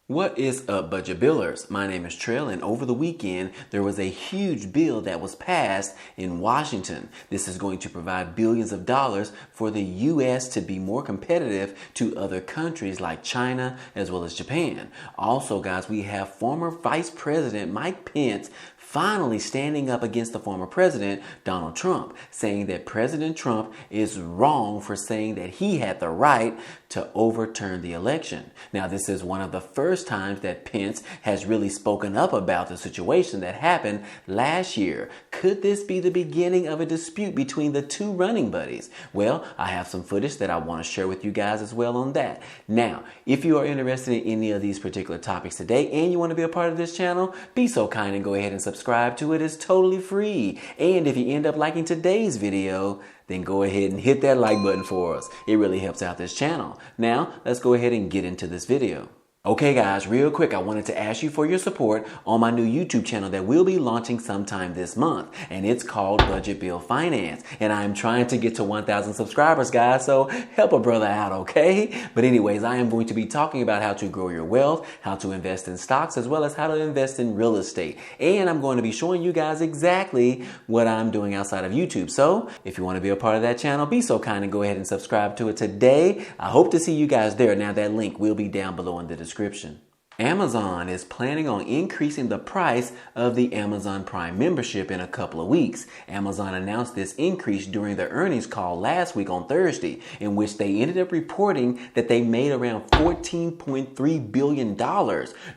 What is up, budget billers? My name is Trell, and over the weekend there was a huge bill that was passed in Washington. This is going to provide billions of dollars for the U.S. to be more competitive to other countries like China as well as Japan. Also, guys, we have former Vice President Mike Pence finally standing up against the former president, Donald Trump, saying that President Trump is wrong for saying that he had the right to overturn the election. Now, this is one of the first times that Pence has really spoken up about the situation that happened last year. Could this be the beginning of a dispute between the two running buddies? Well, I have some footage that I want to share with you guys as well on that. Now, if you are interested in any of these particular topics today and you want to be a part of this channel, be so kind and go ahead and subscribe to it. It's totally free. And if you end up liking today's video, then go ahead and hit that like button for us. It really helps out this channel. Now, let's go ahead and get into this video. Okay guys, real quick, I wanted to ask you for your support on my new YouTube channel that will be launching sometime this month, and it's called Budget Bill Finance, and I'm trying to get to 1,000 subscribers, guys, so help a brother out, okay? But anyways, I am going to be talking about how to grow your wealth, how to invest in stocks, as well as how to invest in real estate, and I'm going to be showing you guys exactly what I'm doing outside of YouTube. So if you want to be a part of that channel, be so kind and go ahead and subscribe to it today. I hope to see you guys there. Now, that link will be down below in the description. Amazon is planning on increasing the price of the Amazon Prime membership in a couple of weeks. Amazon announced this increase during their earnings call last week on Thursday, in which they ended up reporting that they made around $14.3 billion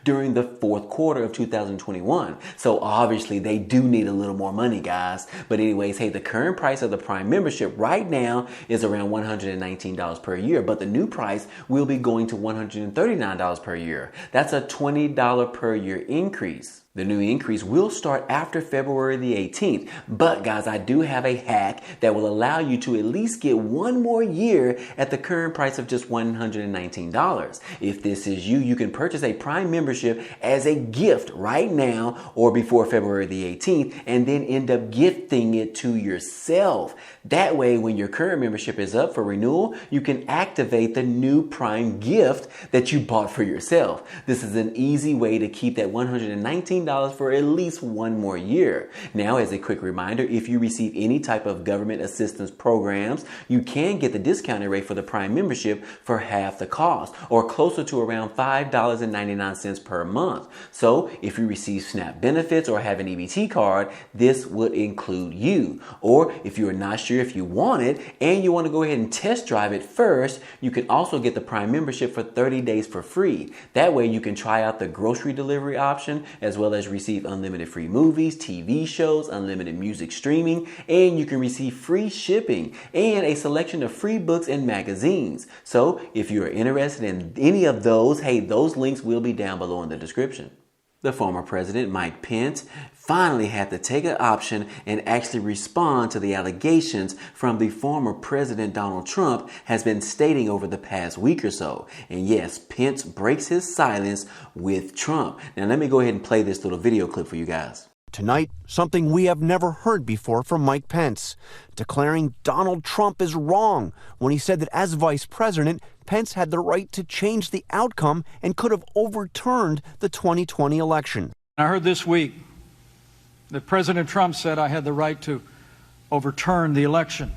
during the fourth quarter of 2021. So obviously they do need a little more money, guys. But anyways, hey, the current price of the Prime membership right now is around $119 per year, but the new price will be going to $139 per year. That's a $20 per year increase. The new increase will start after February the 18th. But guys, I do have a hack that will allow you to at least get one more year at the current price of just $119. If this is you, you can purchase a Prime membership as a gift right now or before February the 18th and then end up gifting it to yourself. That way, when your current membership is up for renewal, you can activate the new Prime gift that you bought for yourself. This is an easy way to keep that $119 for at least one more year. Now, as a quick reminder, if you receive any type of government assistance programs, you can get the discounted rate for the Prime membership for half the cost, or closer to around $5.99 per month. So if you receive SNAP benefits or have an EBT card, this would include you. Or if you are not sure if you want it and you want to go ahead and test drive it first, you can also get the Prime membership for 30 days for free. That way you can try out the grocery delivery option, as well as receive unlimited free movies, TV shows, unlimited music streaming, and you can receive free shipping and a selection of free books and magazines. So if you are interested in any of those, hey, those links will be down below in the description. The former president, Mike Pence, finally had to take an option and actually respond to the allegations from the former president Donald Trump has been stating over the past week or so. And yes, Pence breaks his silence with Trump. Now let me go ahead and play this little video clip for you guys. Tonight, something we have never heard before from Mike Pence, declaring Donald Trump is wrong when he said that as vice president, Pence had the right to change the outcome and could have overturned the 2020 election. I heard this week that President Trump said I had the right to overturn the election.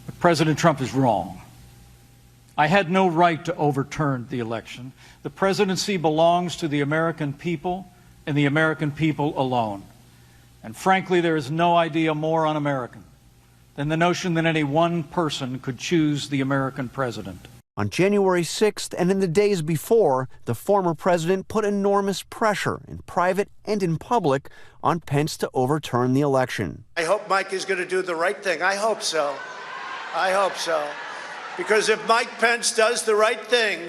But President Trump is wrong. I had no right to overturn the election. The presidency belongs to the American people and the American people alone. And frankly, there is no idea more un-American than the notion that any one person could choose the American president. On January 6th and in the days before, the former president put enormous pressure in private and in public on Pence to overturn the election. I hope Mike is going to do the right thing. I hope so. I hope so. Because if Mike Pence does the right thing,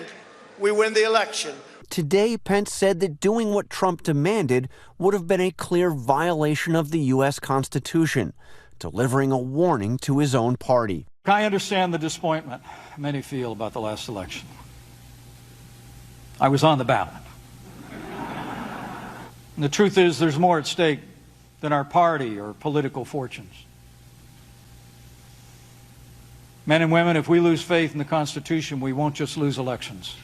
we win the election. Today, Pence said that doing what Trump demanded would have been a clear violation of the U.S. Constitution, delivering a warning to his own party. I understand the disappointment many feel about the last election. I was on the ballot. And the truth is, there's more at stake than our party or political fortunes. Men and women, if we lose faith in the Constitution, we won't just lose elections.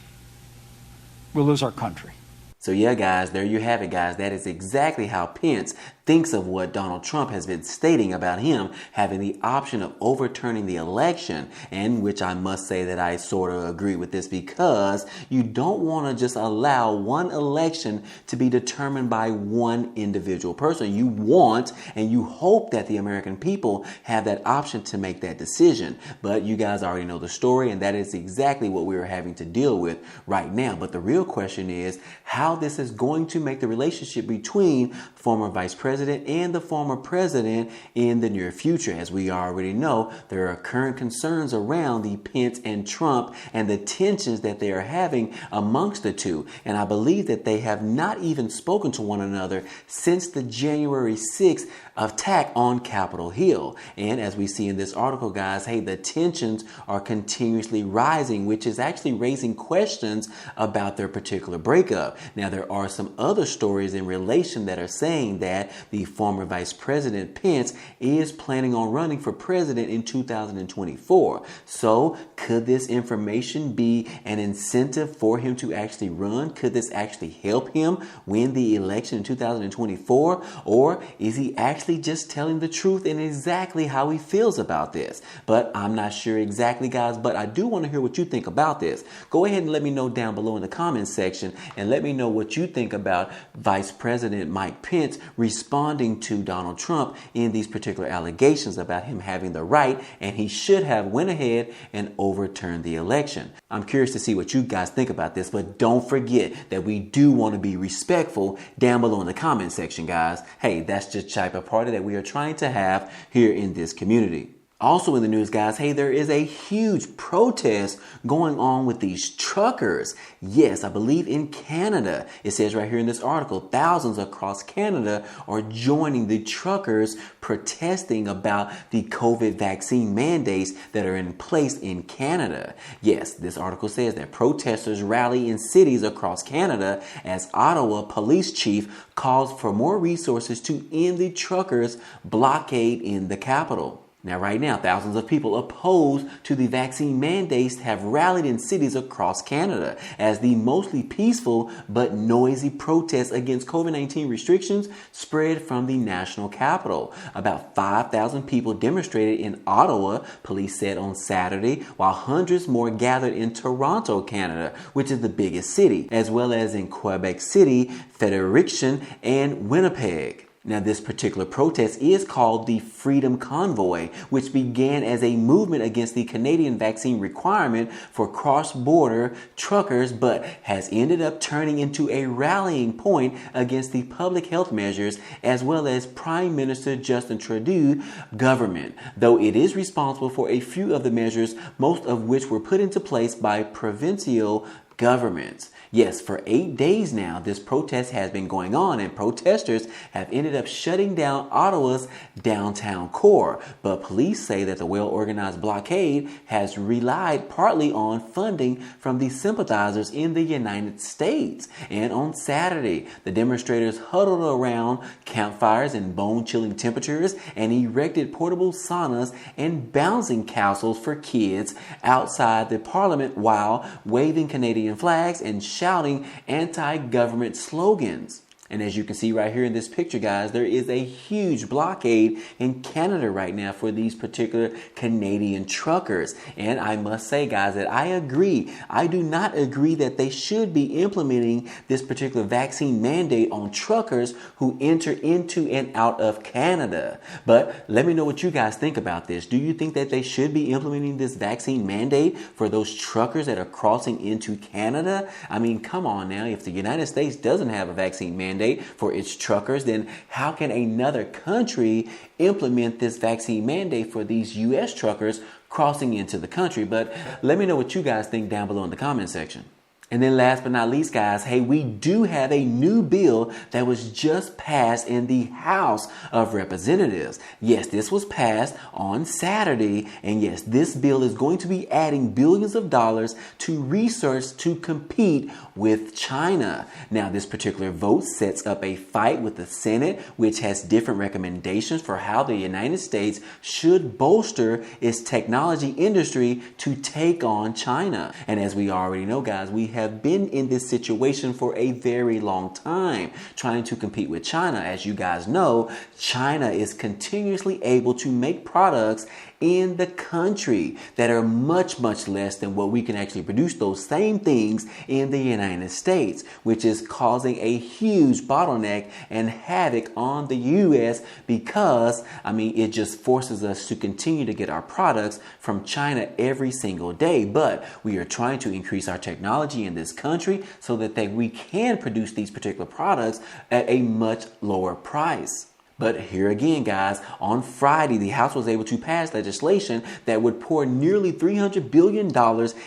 we'll lose our country. So yeah, guys, there you have it, guys. That is exactly how Pence thinks of what Donald Trump has been stating about him having the option of overturning the election, and which I must say that I sort of agree with this, because you don't want to just allow one election to be determined by one individual person. You want and you hope that the American people have that option to make that decision. But you guys already know the story, and that is exactly what we're having to deal with right now. But the real question is how this is going to make the relationship between former Vice President and the former president in the near future. As we already know, there are current concerns around the Pence and Trump and the tensions that they are having amongst the two. And I believe that they have not even spoken to one another since the January 6th attack on Capitol Hill. And as we see in this article, guys, hey, the tensions are continuously rising, which is actually raising questions about their particular breakup. Now, there are some other stories in relation that are saying that the former Vice President Pence is planning on running for president in 2024. So could this information be an incentive for him to actually run? Could this actually help him win the election in 2024? Or is he actually just telling the truth and exactly how he feels about this? But I'm not sure exactly, guys, but I do want to hear what you think about this. Go ahead and let me know down below in the comments section, and let me know what you think about Vice President Mike Pence responding to Donald Trump in these particular allegations about him having the right, and he should have went ahead and overturned the election. I'm curious to see what you guys think about this, but don't forget that we do want to be respectful down below in the comment section, guys. Hey, that's just the type of party that we are trying to have here in this community. Also in the news, guys, hey, there is a huge protest going on with these truckers. Yes, I believe in Canada. It says right here in this article, thousands across Canada are joining the truckers protesting about the COVID vaccine mandates that are in place in Canada. Yes, this article says that protesters rally in cities across Canada as Ottawa police chief calls for more resources to end the truckers' blockade in the capital. Now, right now, thousands of people opposed to the vaccine mandates have rallied in cities across Canada as the mostly peaceful but noisy protests against COVID-19 restrictions spread from the national capital. About 5,000 people demonstrated in Ottawa, police said on Saturday, while hundreds more gathered in Toronto, Canada, which is the biggest city, as well as in Quebec City, Fredericton, and Winnipeg. Now, this particular protest is called the Freedom Convoy, which began as a movement against the Canadian vaccine requirement for cross-border truckers, but has ended up turning into a rallying point against the public health measures as well as Prime Minister Justin Trudeau's government, though it is responsible for a few of the measures, most of which were put into place by provincial governments. Yes, for 8 days now, this protest has been going on, and protesters have ended up shutting down Ottawa's downtown core. But police say that the well-organized blockade has relied partly on funding from the sympathizers in the United States. And on Saturday, the demonstrators huddled around campfires in bone-chilling temperatures and erected portable saunas and bouncing castles for kids outside the parliament while waving Canadian flags and shouting anti-government slogans. And as you can see right here in this picture, guys, there is a huge blockade in Canada right now for these particular Canadian truckers. And I must say, guys, that I agree. I do not agree that they should be implementing this particular vaccine mandate on truckers who enter into and out of Canada. But let me know what you guys think about this. Do you think that they should be implementing this vaccine mandate for those truckers that are crossing into Canada? I mean, come on now. If the United States doesn't have a vaccine mandate for its truckers, then how can another country implement this vaccine mandate for these U.S. truckers crossing into the country? But let me know what you guys think down below in the comment section. And then last but not least, guys, hey, we do have a new bill that was just passed in the House of Representatives. Yes, this was passed on Saturday. And yes, this bill is going to be adding billions of dollars to research to compete with China. Now, this particular vote sets up a fight with the Senate, which has different recommendations for how the United States should bolster its technology industry to take on China. And as we already know, guys, we have been in this situation for a very long time, trying to compete with China. As you guys know, China is continuously able to make products in the country that are much, much less than what we can actually produce those same things in the United States, which is causing a huge bottleneck and havoc on the U.S. because, it just forces us to continue to get our products from China every single day. But we are trying to increase our technology in this country so that we can produce these particular products at a much lower price. But here again, guys, on Friday, the House was able to pass legislation that would pour nearly $300 billion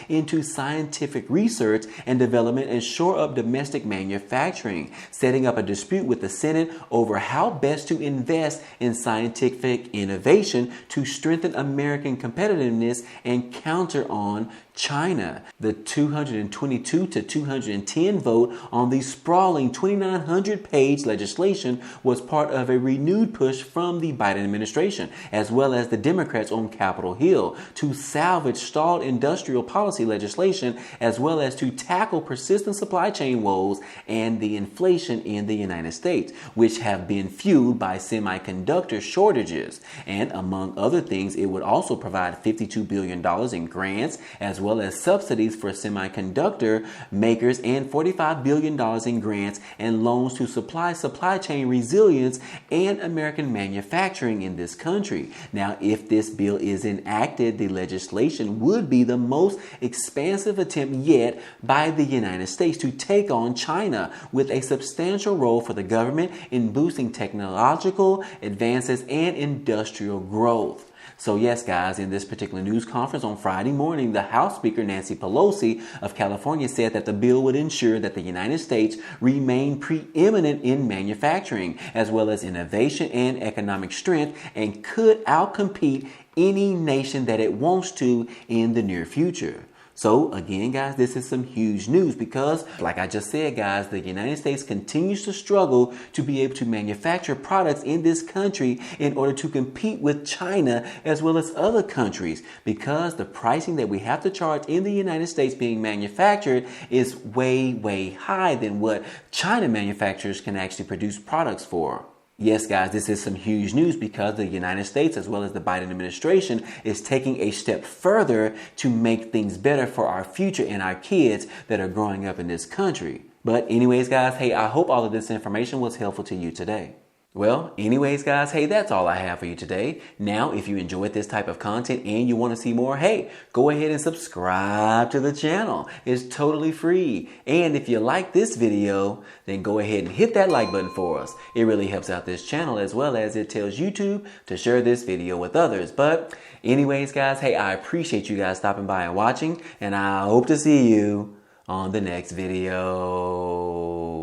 into scientific research and development and shore up domestic manufacturing, setting up a dispute with the Senate over how best to invest in scientific innovation to strengthen American competitiveness and counter on China. The 222 to 210 vote on the sprawling 2,900-page legislation was part of a renewed push from the Biden administration, as well as the Democrats on Capitol Hill, to salvage stalled industrial policy legislation, as well as to tackle persistent supply chain woes and the inflation in the United States, which have been fueled by semiconductor shortages. And among other things, it would also provide $52 billion in grants, as well as subsidies for semiconductor makers, and $45 billion in grants and loans to supply chain resilience and American manufacturing in this country. Now, if this bill is enacted, the legislation would be the most expansive attempt yet by the United States to take on China, with a substantial role for the government in boosting technological advances and industrial growth. So yes, guys, in this particular news conference on Friday morning, the House Speaker Nancy Pelosi of California said that the bill would ensure that the United States remain preeminent in manufacturing, as well as innovation and economic strength, and could outcompete any nation that it wants to in the near future. So again, guys, this is some huge news because, like I just said, guys, the United States continues to struggle to be able to manufacture products in this country in order to compete with China as well as other countries, because the pricing that we have to charge in the United States being manufactured is way, way high than what China manufacturers can actually produce products for. Yes, guys, this is some huge news because the United States, as well as the Biden administration, is taking a step further to make things better for our future and our kids that are growing up in this country. But anyways, guys, hey, I hope all of this information was helpful to you today. Well, anyways, guys, hey, that's all I have for you today. Now, if you enjoyed this type of content and you want to see more, hey, go ahead and subscribe to the channel. It's totally free. And if you like this video, then go ahead and hit that like button for us. It really helps out this channel, as well as it tells YouTube to share this video with others. But anyways, guys, hey, I appreciate you guys stopping by and watching, and I hope to see you on the next video.